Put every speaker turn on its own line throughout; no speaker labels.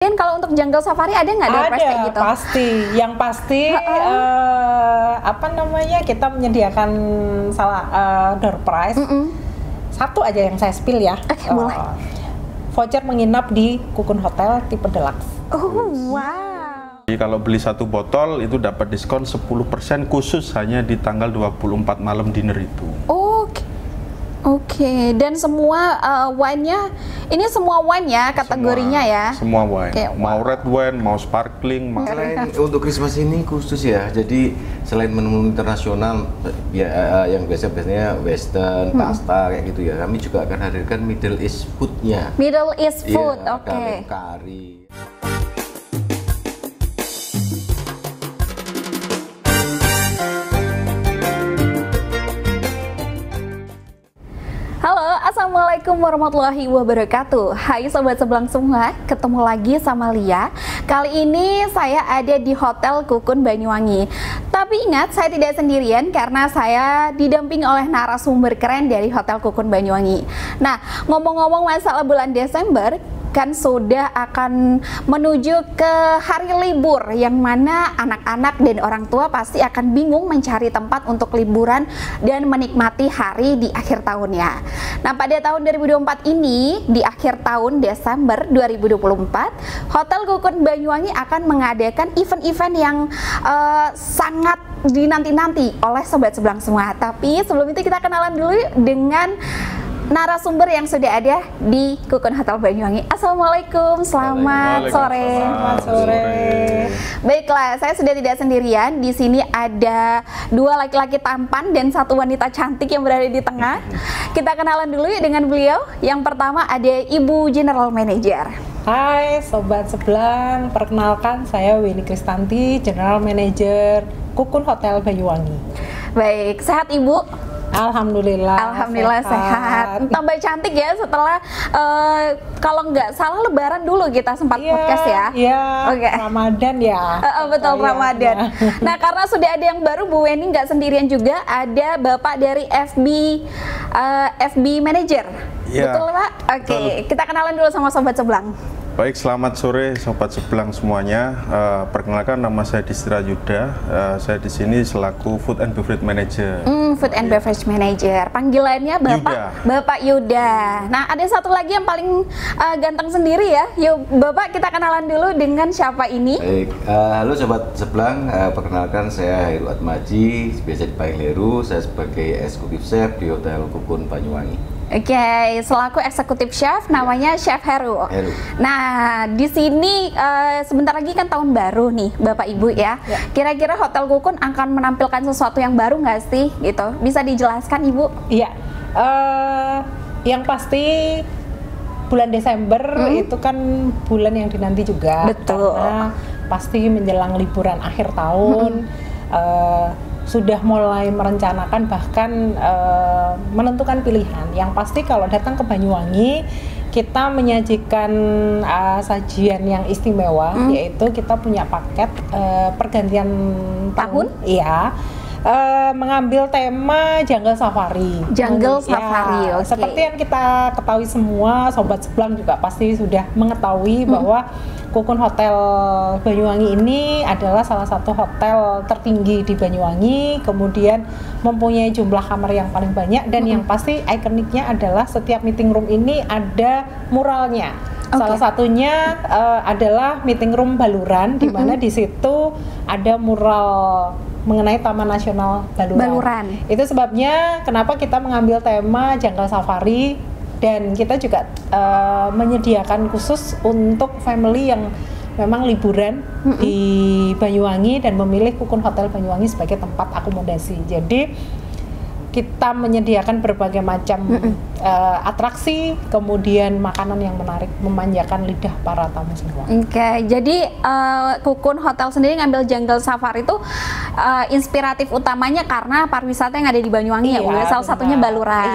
Kemudian kalau untuk jungle safari ada nggak door prize kayak gitu?
Pasti. Yang pasti kita menyediakan door prize. Satu aja yang saya spill ya.
Oke, boleh.
Voucher menginap di Kukun Hotel tipe deluxe.
Oh, wow.
Jadi kalau beli satu botol itu dapat diskon 10% khusus hanya di tanggal 24 malam dinner itu.
Oke, dan semua wine-nya, ini semua wine ya kategorinya ya?
Semua wine, mau
wow.
red wine, mau sparkling.
Selain untuk Christmas ini khusus ya, jadi selain menu internasional ya yang biasanya western, pasta kayak gitu ya, kami juga akan hadirkan Middle East food-nya.
Middle East food, oke.
Kari.
Halo, assalamualaikum warahmatullahi wabarakatuh. Hai sobat sebelang semua, ketemu lagi sama Lia. Kali ini saya ada di Hotel Kukun Banyuwangi. Tapi ingat, saya tidak sendirian karena saya didampingi oleh narasumber keren dari Hotel Kukun Banyuwangi. Nah, ngomong-ngomong masalah bulan Desember, kan sudah akan menuju ke hari libur yang mana anak-anak dan orang tua pasti akan bingung mencari tempat untuk liburan dan menikmati hari di akhir tahunnya. Nah, pada tahun 2024 ini di akhir tahun Desember 2024, Hotel Kukun Banyuwangi akan mengadakan event-event yang sangat dinanti-nanti oleh sobat sebelang semua. Tapi sebelum itu kita kenalan dulu dengan narasumber yang sudah ada di Kukun Hotel Banyuwangi. Assalamualaikum, selamat sore.
Selamat sore.
Baiklah, saya sudah tidak sendirian. Di sini ada dua laki-laki tampan dan satu wanita cantik yang berada di tengah. Kita kenalan dulu ya dengan beliau. Yang pertama ada Ibu General Manager.
Hai sobat sebelang, perkenalkan saya Winnie Kristanti, General Manager Kukun Hotel Banyuwangi.
Baik, sehat Ibu?
Alhamdulillah
sehat. Tambah cantik ya setelah kalau nggak salah Lebaran dulu kita sempat podcast ya.
Iya. Ramadan ya.
Betul, Ramadan. Nah, karena sudah ada yang baru, Bu Weni nggak sendirian juga, ada Bapak dari FB Manager.
Ya,
betul Pak? Oke, kita kenalan dulu sama sobat sebelang.
Baik, selamat sore sobat sebelang semuanya. Perkenalkan, nama saya Distira Yuda. Saya di sini selaku Food and Beverage Manager.
Food and Beverage Manager. Panggilannya Bapak Yuda. Bapak Yuda. Nah, ada satu lagi yang paling ganteng sendiri ya. Yuk, Bapak kita kenalan dulu dengan siapa ini?
Baik, halo sobat sebelang. Perkenalkan saya Heru Atmaji, biasa dipanggil Heru. Saya sebagai Executive Chef di Hotel Kukun Banyuwangi.
Oke, selaku eksekutif chef namanya Chef Heru. Nah, di sini sebentar lagi kan tahun baru nih, Bapak Ibu ya. Kira-kira Hotel Kukun akan menampilkan sesuatu yang baru nggak sih? Gitu, bisa dijelaskan Ibu?
Iya, yang pasti bulan Desember itu kan bulan yang dinanti juga.
Betul.
Karena pasti menjelang liburan akhir tahun. Sudah mulai merencanakan bahkan menentukan pilihan. Yang pasti kalau datang ke Banyuwangi kita menyajikan sajian yang istimewa, yaitu kita punya paket pergantian tahun. Iya. Mengambil tema Jungle Safari.
Jungle Safari,
ya, seperti yang kita ketahui semua, sobat sebelang juga pasti sudah mengetahui bahwa Kukun Hotel Banyuwangi ini adalah salah satu hotel tertinggi di Banyuwangi, kemudian mempunyai jumlah kamar yang paling banyak dan yang pasti ikoniknya adalah setiap meeting room ini ada muralnya. Salah satunya adalah meeting room Baluran, di mana di situ ada mural mengenai Taman Nasional Baluran. Itu sebabnya kenapa kita mengambil tema Jungle Safari, dan kita juga menyediakan khusus untuk family yang memang liburan di Banyuwangi dan memilih Kukun Hotel Banyuwangi sebagai tempat akomodasi. Jadi kita menyediakan berbagai macam atraksi, kemudian makanan yang menarik, memanjakan lidah para tamu semua.
Oke, jadi Kukun Hotel sendiri ngambil Jungle Safari itu inspiratif utamanya karena pariwisata yang ada di Banyuwangi ya, salah satunya Baluran.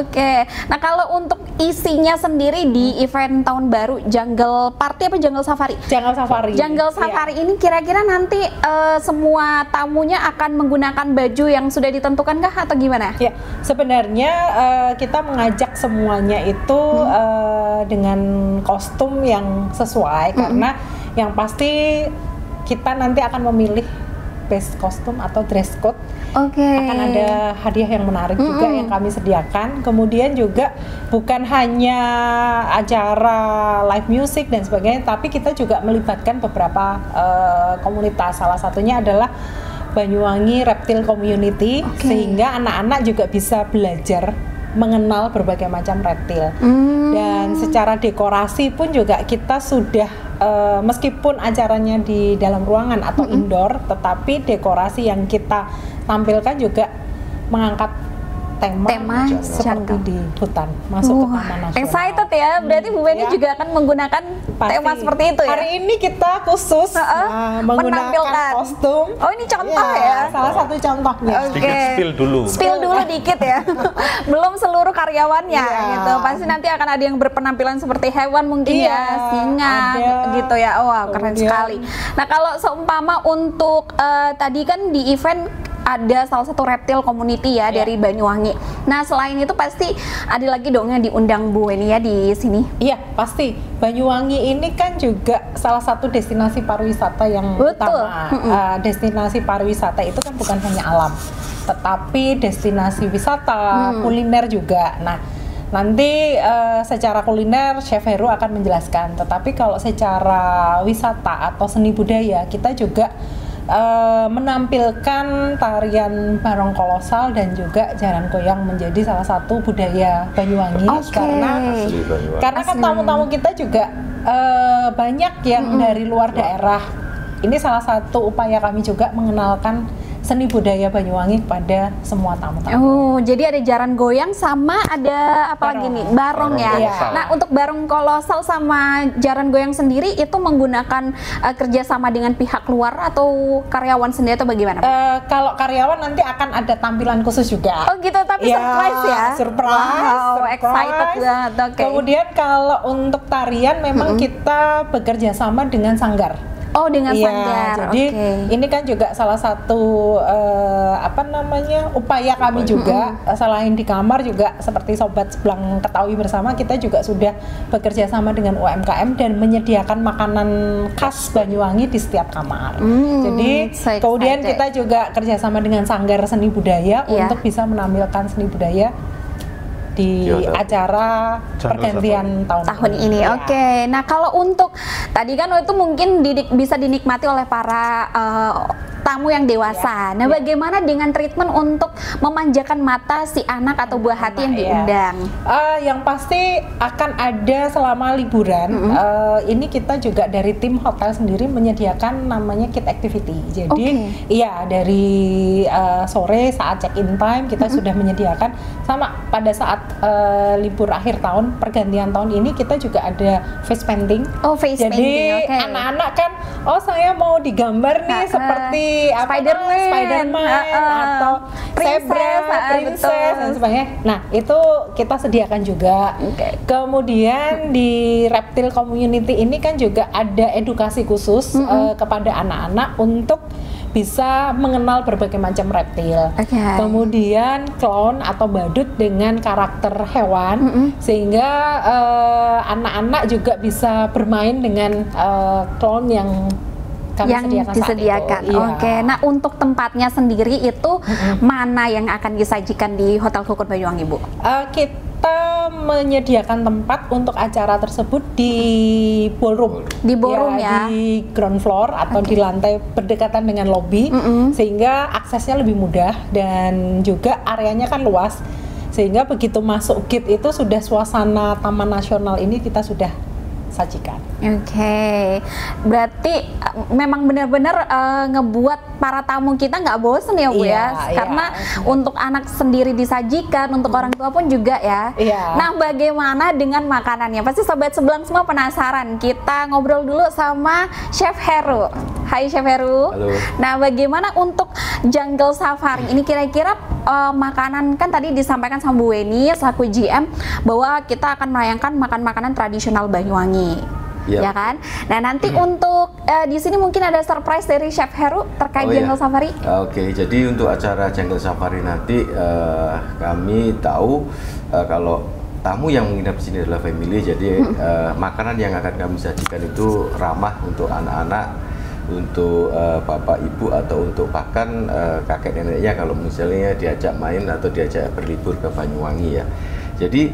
Oke, nah kalau untuk isinya sendiri di event tahun baru Jungle Party apa Jungle Safari?
Jungle Safari.
Jungle Safari ini kira-kira nanti semua tamunya akan menggunakan baju yang sudah ditentukan kah atau gimana?
Ya, sebenarnya kita mengajak semuanya itu dengan kostum yang sesuai, karena yang pasti kita nanti akan memilih best kostum atau dress code. Akan ada hadiah yang menarik juga yang kami sediakan. Kemudian juga bukan hanya acara live music dan sebagainya, tapi kita juga melibatkan beberapa komunitas. Salah satunya adalah Banyuwangi Reptile Community, sehingga anak-anak juga bisa belajar mengenal berbagai macam reptil. Dan secara dekorasi pun juga kita sudah meskipun acaranya di dalam ruangan atau indoor, tetapi dekorasi yang kita tampilkan juga mengangkat tema seperti di hutan, masuk ke Taman Nasional.
Excited ya, berarti Bu Beni juga akan menggunakan tema seperti itu ya?
Hari ini kita khusus menggunakan kostum.
Oh, ini contoh ya?
Salah satu contohnya.
Sedikit spill dulu.
Spill dulu dikit ya. Belum seluruh karyawannya gitu. Pasti nanti akan ada yang berpenampilan seperti hewan mungkin ya, singa gitu ya. Wow, keren sekali. Nah, kalau seumpama untuk tadi kan di event ada salah satu reptil community ya dari Banyuwangi. Nah, selain itu pasti ada lagi dong yang diundang Bu Weni ya di sini.
Iya, pasti. Banyuwangi ini kan juga salah satu destinasi pariwisata yang utama. Destinasi pariwisata itu kan bukan hanya alam, tetapi destinasi wisata, kuliner juga. Nah, nanti secara kuliner Chef Heru akan menjelaskan. Tetapi kalau secara wisata atau seni budaya, kita juga menampilkan tarian barong kolosal dan juga jaran goyang menjadi salah satu budaya Banyuwangi. Karena kan tamu-tamu kita juga banyak yang dari luar daerah. Ini salah satu upaya kami juga mengenalkan seni budaya Banyuwangi kepada semua tamu-tamu.
Oh, jadi ada jaran goyang sama ada apa lagi nih? Barong ya. Nah, untuk barong kolosal sama jaran goyang sendiri itu menggunakan kerjasama dengan pihak luar atau karyawan sendiri atau bagaimana?
Kalau karyawan nanti akan ada tampilan khusus juga.
Oh gitu, tapi surprise ya?
Surprise.
Wow, excited banget.
Kemudian kalau untuk tarian memang kita bekerja sama dengan sanggar.
Oh, dengan sanggar.
Jadi ini kan juga salah satu upaya kami juga. Selain di kamar juga seperti Sobat Sebelang ketahui bersama, kita juga sudah bekerja sama dengan UMKM dan menyediakan makanan khas Banyuwangi di setiap kamar. Jadi kemudian kita juga kerjasama dengan Sanggar Seni Budaya untuk bisa menampilkan seni budaya di acara pergantian tahun
ini. Oke. Nah, kalau untuk tadi kan itu mungkin bisa dinikmati oleh para tamu yang dewasa. Nah, bagaimana dengan treatment untuk memanjakan mata si anak atau buah hati yang diundang?
Yang pasti akan ada selama liburan. Ini kita juga dari tim hotel sendiri menyediakan namanya kid activity. Jadi, dari sore saat check-in time kita sudah menyediakan, sama pada saat libur akhir tahun, pergantian tahun ini kita juga ada face painting.
Oh, face
painting. Jadi anak-anak kan, saya mau digambar nih seperti Spider-Man atau princess dan sebagainya. Nah, itu kita sediakan juga. Kemudian di Reptile Community ini kan juga ada edukasi khusus kepada anak-anak untuk bisa mengenal berbagai macam reptil. Kemudian clown atau badut dengan karakter hewan, sehingga anak-anak juga bisa bermain dengan clown yang kami disediakan.
Nah, untuk tempatnya sendiri itu mana yang akan disajikan di Hotel Kukun Banyuwangi, Bu?
Kita menyediakan tempat untuk acara tersebut di ballroom.
Di ballroom ya?
Di ground floor atau di lantai berdekatan dengan lobby, sehingga aksesnya lebih mudah dan juga areanya kan luas, sehingga begitu masuk gate itu sudah suasana Taman Nasional ini kita sudah sajikan.
Berarti memang benar-benar ngebuat para tamu kita nggak bosen ya, Bu ya? Karena untuk anak sendiri disajikan, untuk orang tua pun juga ya. Nah, bagaimana dengan makanannya? Pasti Sobat Sebelang semua penasaran. Kita ngobrol dulu sama Chef Heru. Hai Chef Heru.
Halo.
Nah, bagaimana untuk Jungle Safari ini kira-kira makanan, kan tadi disampaikan sama Bu Weni selaku GM bahwa kita akan merayangkan makan makanan tradisional Banyuwangi. ya kan? Nah, nanti untuk di sini mungkin ada surprise dari Chef Heru terkait Jungle Safari.
Oke, jadi untuk acara Jungle Safari nanti kami tahu kalau tamu yang menginap di sini adalah family, jadi makanan yang akan kami sajikan itu ramah untuk anak-anak, untuk bapak ibu, atau untuk bahkan kakek neneknya kalau misalnya diajak main atau diajak berlibur ke Banyuwangi ya. Jadi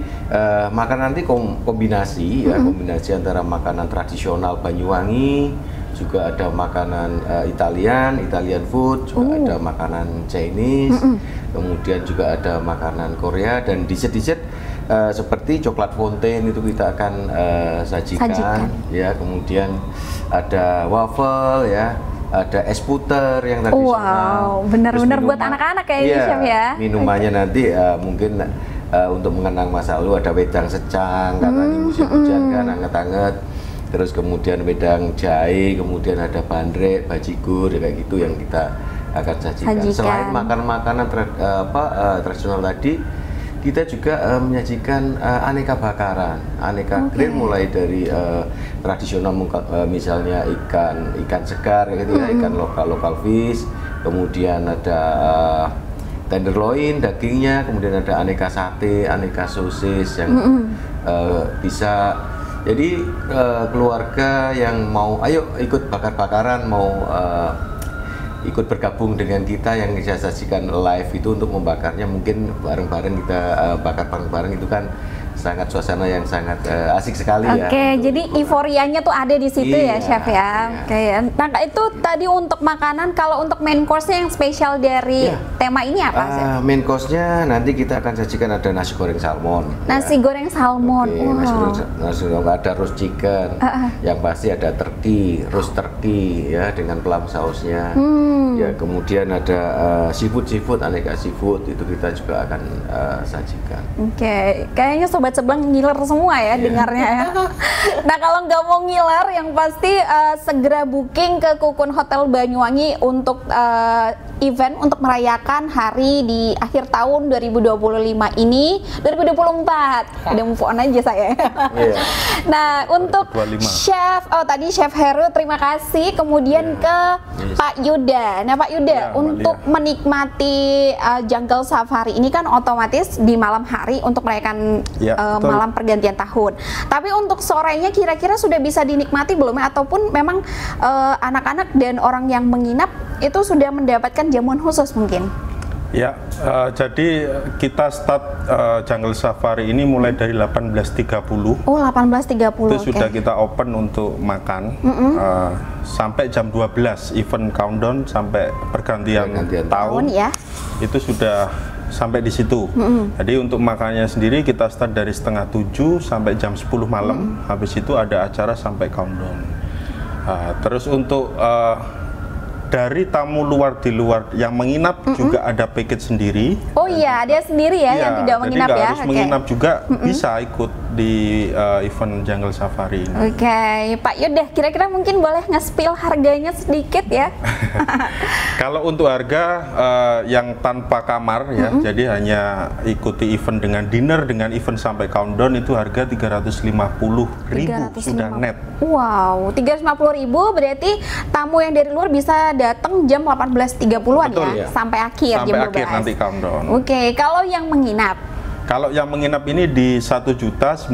makanan nanti kombinasi ya, kombinasi antara makanan tradisional Banyuwangi, juga ada makanan Italian food, juga ada makanan Chinese, kemudian juga ada makanan Korea, dan dessert seperti coklat fontaine itu kita akan sajikan ya. Kemudian ada waffle ya, ada es puter yang tradisional.
Wow, benar-benar buat anak-anak kayaknya, Chef ya.
Minumannya nanti mungkin untuk mengenang masa lalu ada wedang secang karena di musim hujan kan hangat-hangat. Terus kemudian wedang jahe, kemudian ada bandrek, bajigur, kayak gitu yang kita akan sajikan. Selain makanan-makanan tradisional tadi, kita juga menyajikan aneka bakaran, aneka grill, mulai dari tradisional misalnya ikan segar gitu ya, ikan lokal fish, kemudian ada tenderloin dagingnya, kemudian ada aneka sate, aneka sosis yang bisa. Jadi keluarga yang mau ayo ikut bakar-bakaran, mau ikut bergabung dengan kita yang saya sajikan live itu untuk membakarnya, mungkin bareng-bareng kita bakar bareng-bareng, itu kan sangat suasana yang sangat asik sekali ya.
Oke, jadi euforianya tuh ada di situ ya, Chef ya. Oke. Nah, itu tadi untuk makanan. Kalau untuk main course-nya yang spesial dari tema ini apa sih?
Main course-nya nanti kita akan sajikan ada nasi goreng salmon.
Nasi goreng salmon.
Nasi goreng, ada roast chicken. Yang pasti ada roast turkey ya dengan plum sausnya. Ya, kemudian ada seafood, aneka seafood itu kita juga akan sajikan.
Oke, kayaknya sobat sebelah ngiler semua ya dengarnya ya. Nah, kalau nggak mau ngiler, yang pasti segera booking ke Kukun Hotel Banyuwangi untuk event untuk merayakan hari di akhir tahun 2025 ini, 2024. Udah move on aja saya. Nah, untuk Chef, tadi Chef Heru terima kasih. Kemudian ke Pak Yuda. Nah, Pak Yuda, untuk menikmati Jungle Safari ini kan otomatis di malam hari untuk merayakan malam pergantian tahun. Tapi untuk sorenya kira-kira sudah bisa dinikmati belum? Ataupun memang anak-anak dan orang yang menginap itu sudah mendapatkan jamuan khusus mungkin?
Ya, jadi kita start Jungle Safari ini mulai dari 18.30.
Oh, 18.30.
Itu sudah kita open untuk makan sampai jam 12, event countdown sampai pergantian tahun ya. Itu sudah sampai di situ. Jadi untuk makannya sendiri kita start dari setengah 7 sampai jam 10 malam. Habis itu ada acara sampai countdown. Terus untuk dari tamu di luar yang menginap juga ada package sendiri. Oh
iya, ada sendiri ya yang tidak menginap ya.
Jadi harus menginap juga bisa ikut di event Jungle Safari ini.
Oke, Pak Yuda, kira-kira mungkin boleh nge-spill harganya sedikit ya?
Kalau untuk harga yang tanpa kamar ya, jadi hanya ikuti event dengan dinner dengan event sampai countdown itu harga 350.000 sudah net. Wow,
350.000 berarti tamu yang dari luar bisa datang jam 18.30-an ya, sampai akhir
sampai
jam 12.
Akhir nanti countdown.
Oke, kalau yang menginap?
Kalau yang menginap ini di 1.980.000.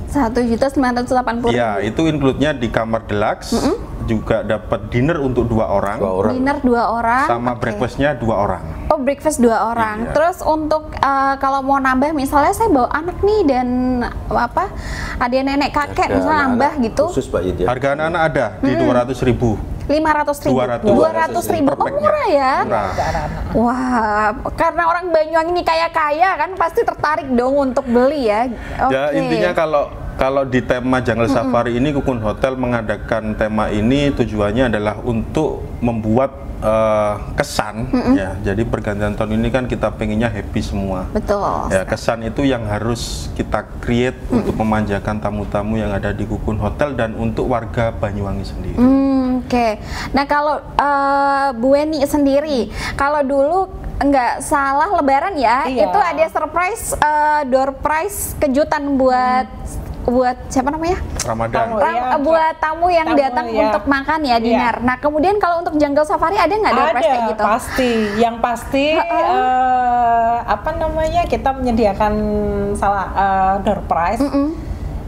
1.980.000.
Ya, itu include-nya di kamar deluxe, juga dapat dinner untuk 2 orang.
Dinner 2 orang.
Sama breakfast-nya 2 orang.
Oh, breakfast 2 orang. Terus untuk kalau mau nambah, misalnya saya bawa anak nih dan ada nenek kakek misalnya nambah gitu.
Khusus Pak Yud ya.
Harga anak-anak ada di 200.000.
500.000. 200.000. Oh, murah ya. Wah, karena orang Banyuwangi ini kaya-kaya kan pasti tertarik dong untuk beli ya.
Ya, intinya kalau di tema Jungle Safari ini Kukun Hotel mengadakan tema ini tujuannya adalah untuk membuat kesan ya. Jadi pergantian tahun ini kan kita pengennya happy semua.
Betul.
Ya, kesan itu yang harus kita create untuk memanjakan tamu-tamu yang ada di Kukun Hotel dan untuk warga Banyuwangi sendiri.
Oke. Nah, kalau Bu Weni sendiri, kalau dulu nggak salah Lebaran ya, itu ada surprise door prize kejutan buat buat siapa namanya?
Ramadan.
Buat tamu yang datang untuk makan ya, dinner. Nah, kemudian kalau untuk jungle safari ada nggak door prize kayak gitu?
Pasti. Yang pasti apa namanya, kita menyediakan door prize.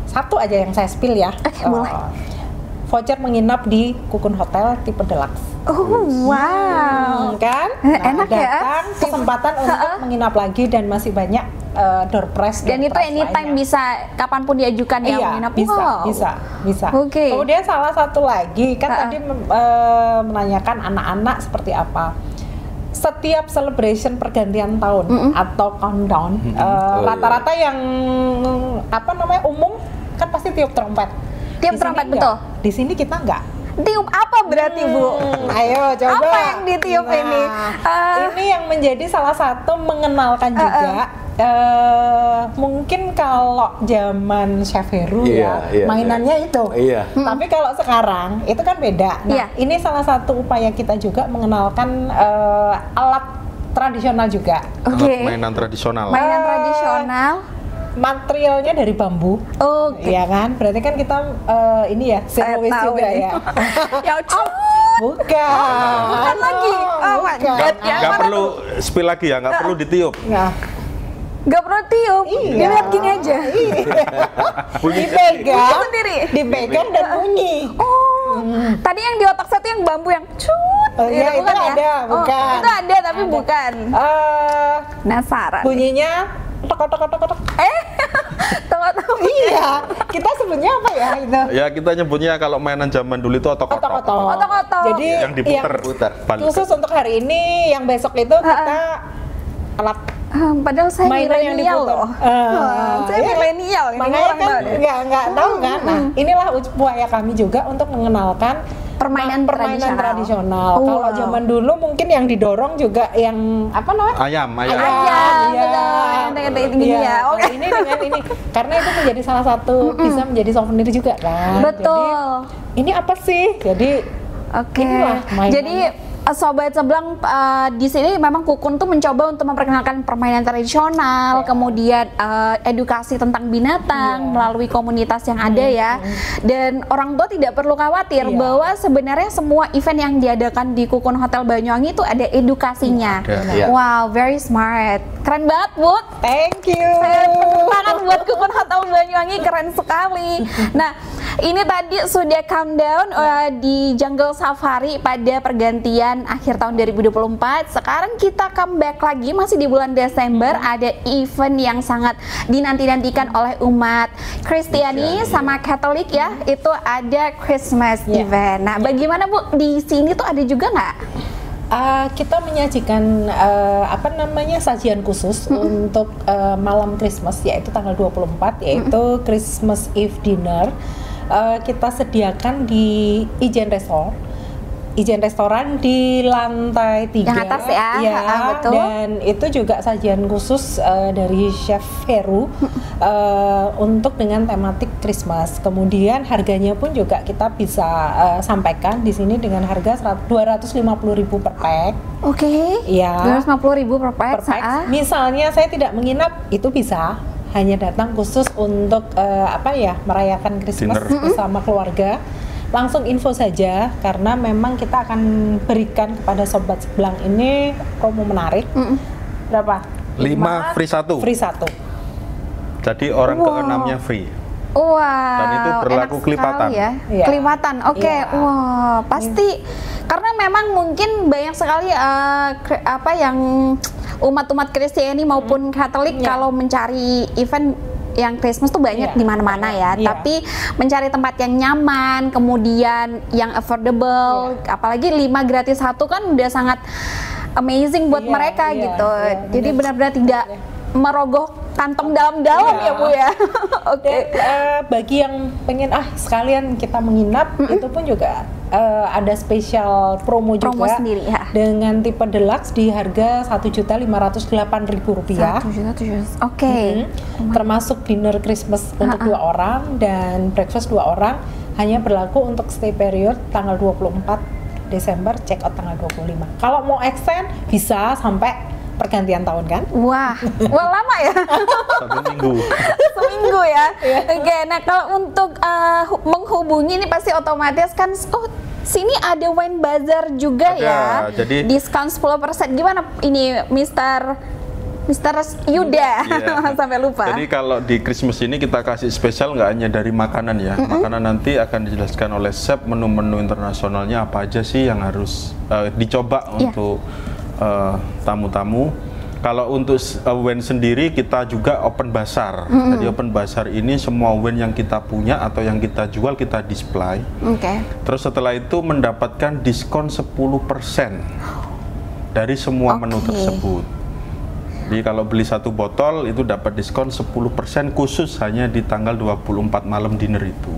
Satu aja yang saya spill ya.
Boleh.
Voucher menginap di Kukun Hotel tipe deluxe.
Oh, wow.
Kan? Nah,
enak ya.
Datang kesempatan untuk menginap lagi dan masih banyak door prize.
Dan itu anytime bisa kapanpun diajukan ya menginap.
Bisa.
Oke.
Kemudian salah satu lagi kan tadi menanyakan anak-anak seperti apa. Setiap celebration pergantian tahun atau countdown, rata-rata yang apa namanya umum kan pasti tiup trompet.
Tiup trompet, betul.
Di sini kita enggak.
Tiup apa berarti, Bu?
Ayo coba.
Apa yang ditiup ini?
Ini yang menjadi salah satu mengenalkan juga. Mungkin kalau zaman Chef Heru mainannya itu. Tapi kalau sekarang itu kan beda. Nah, ini salah satu upaya kita juga mengenalkan alat tradisional juga.
Mainan tradisional.
Mainan tradisional.
Materialnya dari bambu. Iya kan? Berarti kan kita ini ya, zero waste juga ya. Bukan
lagi.
Nggak perlu spill lagi ya, nggak perlu ditiup.
Gak perlu tiup, dilihat gini aja.
Dipegang dan bunyi.
Tadi yang di otak satu yang bambu yang cut.
Itu
bukan
ada, bukan.
Itu ada tapi bukan. Penasaran.
Bunyinya tok.
Tunggu.
Iya, kita sebutnya apa ya itu?
Ya kita nyebutnya kalau mainan zaman dulu itu otok-otok.
Jadi
yang diputer.
Khusus untuk hari ini, yang besok itu kita alat.
Padahal saya milenial loh. Saya milenial.
Makanya kan nggak tahu kan. Nah, inilah upaya kami juga untuk mengenalkan permainan tradisional. Kalau zaman dulu mungkin yang didorong juga yang apa namanya?
Ayam.
Ini dengan ini karena itu menjadi salah satu bisa menjadi souvenir juga kan.
Betul.
Jadi, ini apa sih? Jadi
Jadi Sobat Sebelang, di sini memang Kukun tuh mencoba untuk memperkenalkan permainan tradisional, kemudian edukasi tentang binatang melalui komunitas yang ada ya. Dan orang tua tidak perlu khawatir bahwa sebenarnya semua event yang diadakan di Kukun Hotel Banyuwangi itu ada edukasinya. Wow, very smart. Keren banget, Bu.
Thank you.
Tepuk tangan buat Kukun Hotel Banyuwangi, keren sekali. Nah, ini tadi sudah countdown di Jungle Safari pada pergantian akhir tahun 2024. Sekarang kita comeback lagi, masih di bulan Desember. Ada event yang sangat dinanti-nantikan oleh umat Kristiani sama Katolik ya. Itu ada Christmas event. Nah, bagaimana Bu? Di sini tuh ada juga nggak?
Kita menyajikan sajian khusus untuk malam Christmas, yaitu tanggal 24, yaitu Christmas Eve dinner. Kita sediakan di Ijen Restoran di lantai 3
yang atas ya, betul.
Dan itu juga sajian khusus dari Chef Heru untuk dengan tematik Christmas. Kemudian harganya pun juga kita bisa sampaikan di sini dengan harga 250.000 per pack. Ya.
250.000 per pack.
Misalnya saya tidak menginap, itu bisa hanya datang khusus untuk merayakan Christmas bersama keluarga. Langsung info saja karena memang kita akan berikan kepada Sobat Sebelang ini promo menarik. Berapa?
5 free 1.
Free 1.
Jadi orang ke-6-nya free. Dan itu berlaku kelipatan.
Ya. Kelipatan. Wah, pasti karena memang mungkin banyak sekali yang umat-umat Kristiani maupun Katolik kalau mencari event yang Christmas tuh banyak di mana-mana ya. Tapi mencari tempat yang nyaman, kemudian yang affordable, apalagi 5 gratis 1 kan udah sangat amazing buat mereka gitu. Jadi benar-benar tidak merogoh kantong dalam-dalam ya Bu ya.
Bagi yang pengen sekalian kita menginap, itu pun juga ada spesial promo juga
sendiri ya.
Dengan tipe deluxe di harga Rp1.508.000. Termasuk dinner Christmas untuk 2 orang dan breakfast 2 orang, hanya berlaku untuk stay period tanggal 24 Desember, check out tanggal 25. Kalau mau extend bisa sampai pergantian tahun kan.
Wah lama ya.
1 minggu.
Seminggu ya. Oke, nah kalau untuk menghubungi ini pasti otomatis kan, sini ada wine bazar juga ya.
Jadi
diskon 10%. Gimana ini Mister Yuda? Sampai lupa.
Jadi kalau di Christmas ini kita kasih spesial nggak hanya dari makanan ya. Makanan nanti akan dijelaskan oleh chef, menu-menu internasionalnya apa aja sih yang harus dicoba untuk tamu-tamu. Kalau untuk wine sendiri kita juga open bazar. Jadi open bazar ini semua wine yang kita punya atau yang kita jual kita display. Terus setelah itu mendapatkan diskon 10% dari semua menu tersebut. Jadi kalau beli 1 botol itu dapat diskon 10% khusus hanya di tanggal 24 malam dinner itu.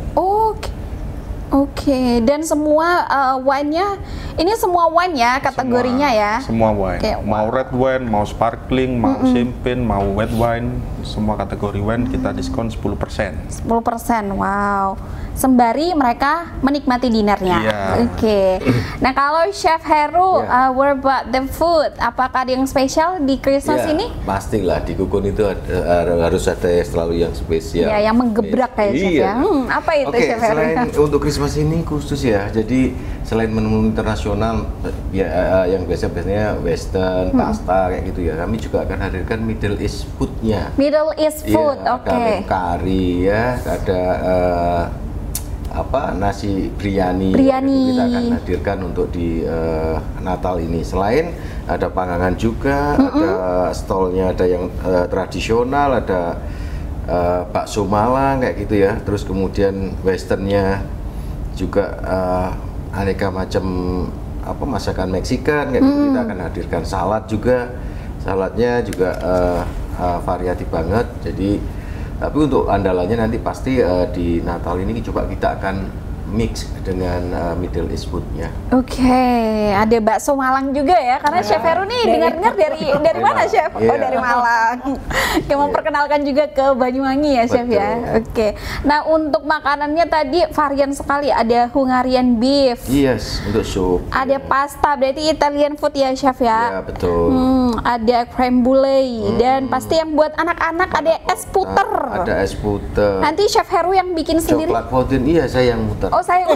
Oke, dan semua wine-nya, ini semua wine ya kategorinya ya?
Semua wine, mau red wine, mau sparkling, mau champagne, mau white wine, semua kategori wine kita diskon 10%. 10%,
wow. Sembari mereka menikmati dinernya. Oke. Nah kalau Chef Heru, what about the food? Apakah ada yang spesial di Christmas ini?
Pastilah di Kukun itu harus ada selalu yang spesial.
Ya, yang menggebrak kayak Chef ya. Apa itu Chef Heru?
Selain untuk Christmas ini khusus ya. Jadi selain menu internasional yang biasanya Western, pasta kayak gitu ya. Kami juga akan hadirkan Middle East food-nya.
Middle East food,
Ada kari ya, ada nasi biryani. Kita akan hadirkan untuk di Natal ini. Selain ada panganan juga, ada stolnya, ada yang tradisional, ada bakso Malang kayak gitu ya. Terus kemudian westernnya juga aneka macam masakan Meksikan kayak gitu. Kita akan hadirkan salad juga. Saladnya juga variatif banget. Jadi tapi untuk andalannya nanti pasti di Natal ini coba kita akan mix dengan Middle East food-nya.
Ada bakso Malang juga ya, karena Chef Heru nih dengar-dengar dari mana Chef? Dari Malang. Memperkenalkan juga ke Banyuwangi ya Chef ya. Nah untuk makanannya tadi varian sekali, ada Hungarian beef.
Untuk sup.
Ada pasta, berarti Italian food ya Chef ya?
Ya betul.
Ada creme brulee dan pasti yang buat anak-anak ada es puter.
Ada es puter.
Nanti Chef Heru yang bikin sendiri.
Coklat fountain, saya yang muter.
Saya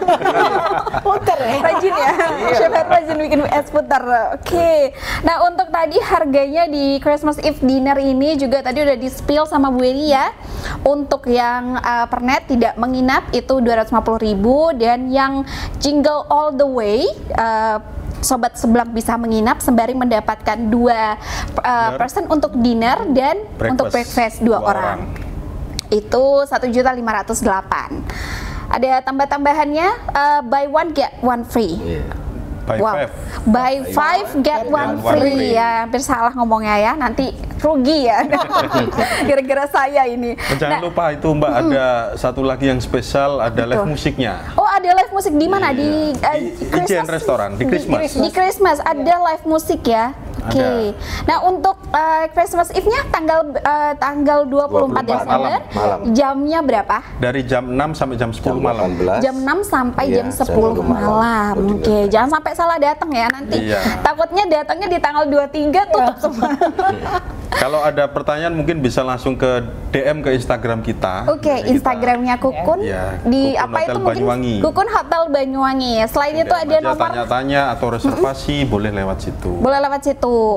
puter ya? Rajin ya? Chef Heru rajin bikin es puter. Nah untuk tadi harganya di Christmas Eve dinner ini juga tadi udah di-spill sama Bu Eni ya. Untuk yang per net tidak menginap itu 250.000, dan yang jingle all the way Sobat Seblak bisa menginap sembari mendapatkan 2 person untuk dinner dan untuk breakfast 2 orang. Itu 1.508.000. Ada tambah-tambahannya, buy one get one free. Buy 5 get one free. Ya, hampir salah ngomongnya ya. Nanti rugi ya. Gara-gara saya ini.
Jangan lupa itu Mbak, ada satu lagi yang spesial, ada live musiknya.
Ada live musik di mana? Di
Ijen Restoran di Christmas.
Di Christmas ada live musik ya. Nah untuk Christmas Eve-nya tanggal 24 Desember, jamnya berapa?
Dari jam 6 sampai jam 10 malam.
Jam 6 sampai jam 10 malam. Jangan sampai salah datang ya nanti. Takutnya datangnya di tanggal 23 tutup semua.
Kalau ada pertanyaan mungkin bisa langsung ke DM ke Instagram kita.
Instagramnya Kukun di
Kukun
apa
Hotel
itu mungkin
Banyuwangi.
Kukun Hotel Banyuwangi. Selain itu ada nomor
tanya-tanya atau reservasi boleh lewat situ.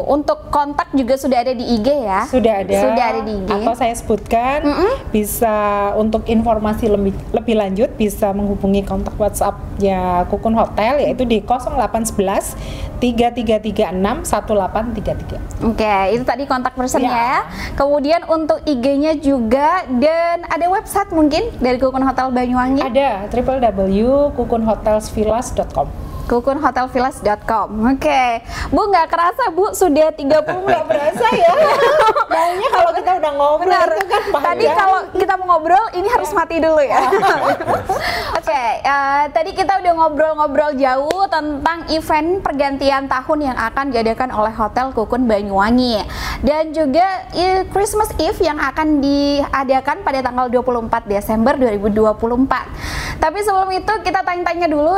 Untuk kontak juga sudah ada di IG ya?
Sudah ada
di IG.
Atau saya sebutkan bisa untuk informasi lebih lanjut bisa menghubungi kontak WhatsApp-nya Kukun Hotel, yaitu di 0811 3336 1833.
Itu tadi kontak personnya ya. Kemudian untuk IG-nya juga, dan ada website mungkin dari Kukun Hotel Banyuwangi?
Ada, www.kukunhotelsvillas.com.
kukunhotelvillas.com. Bu, nggak kerasa Bu, sudah 30 menit.
Nggak berasa ya. Maunya kalau kita udah ngobrol itu kan
tadi kalau kita mau ngobrol ini harus mati dulu ya. Tadi kita udah ngobrol-ngobrol jauh tentang event pergantian tahun yang akan diadakan oleh Hotel Kukun Banyuwangi dan juga Christmas Eve yang akan diadakan pada tanggal 24 Desember 2024. Tapi sebelum itu kita tanya-tanya dulu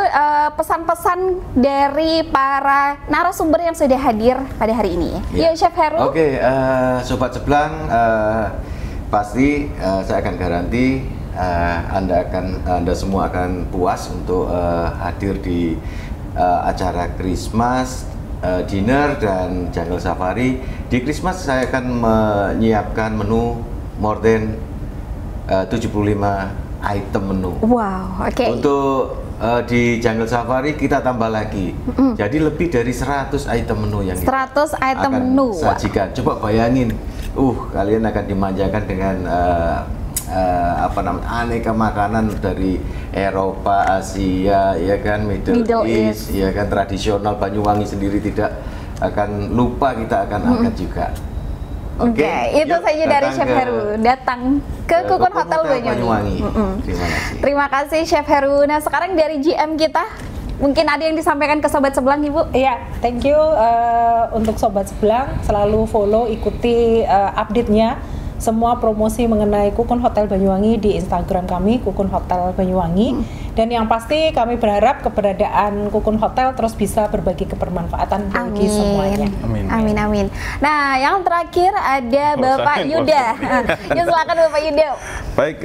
pesan-pesan dari para narasumber yang sudah hadir pada hari ini. Ya, Chef Heru.
Oke, Sobat Seblang, pasti saya akan garansi Anda semua akan puas untuk hadir di acara Christmas dinner dan jungle safari. Di Christmas saya akan menyiapkan menu more than 75 item menu.
Wow, oke.
Untuk di jungle safari kita tambah lagi. Jadi lebih dari 100 item menu yang
100 item
akan
menu
sajikan. Coba bayangin, kalian akan dimanjakan dengan aneka makanan dari Eropa, Asia, ya kan, Middle East, ya kan, tradisional Banyuwangi sendiri tidak akan lupa, kita akan angkat juga.
Oke, itu saja dari Chef Heru datang ke Kukun Hotel Banyuwangi.
Terima kasih.
Terima kasih Chef Heru. Nah, sekarang dari GM kita, mungkin ada yang disampaikan ke Sobat Seblang, Ibu?
Iya, thank you untuk Sobat Seblang, selalu follow, ikuti update-nya semua promosi mengenai Kukun Hotel Banyuwangi di Instagram kami, Kukun Hotel Banyuwangi. Dan yang pasti kami berharap keberadaan Kukun Hotel terus bisa berbagi kebermanfaatan bagi semuanya.
Amin, amin. Nah, yang terakhir ada Bapak Yuda. Ya, silakan Bapak Yuda.
Baik,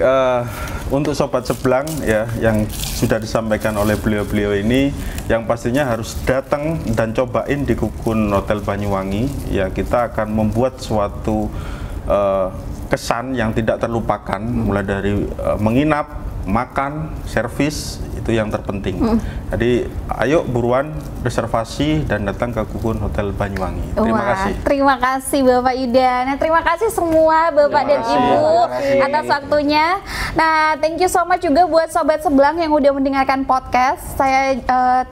untuk Sobat Seblang ya, yang sudah disampaikan oleh beliau-beliau ini, yang pastinya harus datang dan cobain di Kukun Hotel Banyuwangi. Ya, kita akan membuat suatu kesan yang tidak terlupakan, mulai dari menginap, makan, servis, itu yang terpenting. Jadi ayo buruan reservasi dan datang ke Kukun Hotel Banyuwangi. Terima kasih.
Terima kasih Bapak Yuda. Nah, terima kasih semua Bapak dan Ibu atas waktunya. Nah, thank you so much juga buat Sobat Seblang yang udah mendengarkan podcast. Saya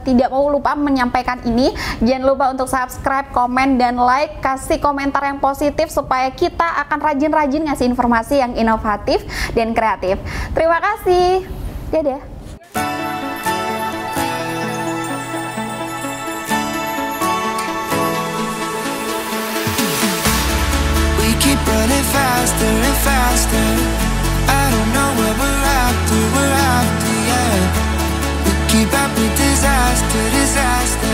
tidak mau lupa menyampaikan ini. Jangan lupa untuk subscribe, komen, dan like. Kasih komentar yang positif supaya kita akan rajin-rajin ngasih informasi yang inovatif dan kreatif. Terima kasih. Dadah.
Keep running faster and faster. I don't know what we're after, yeah. We keep up with disaster, disaster.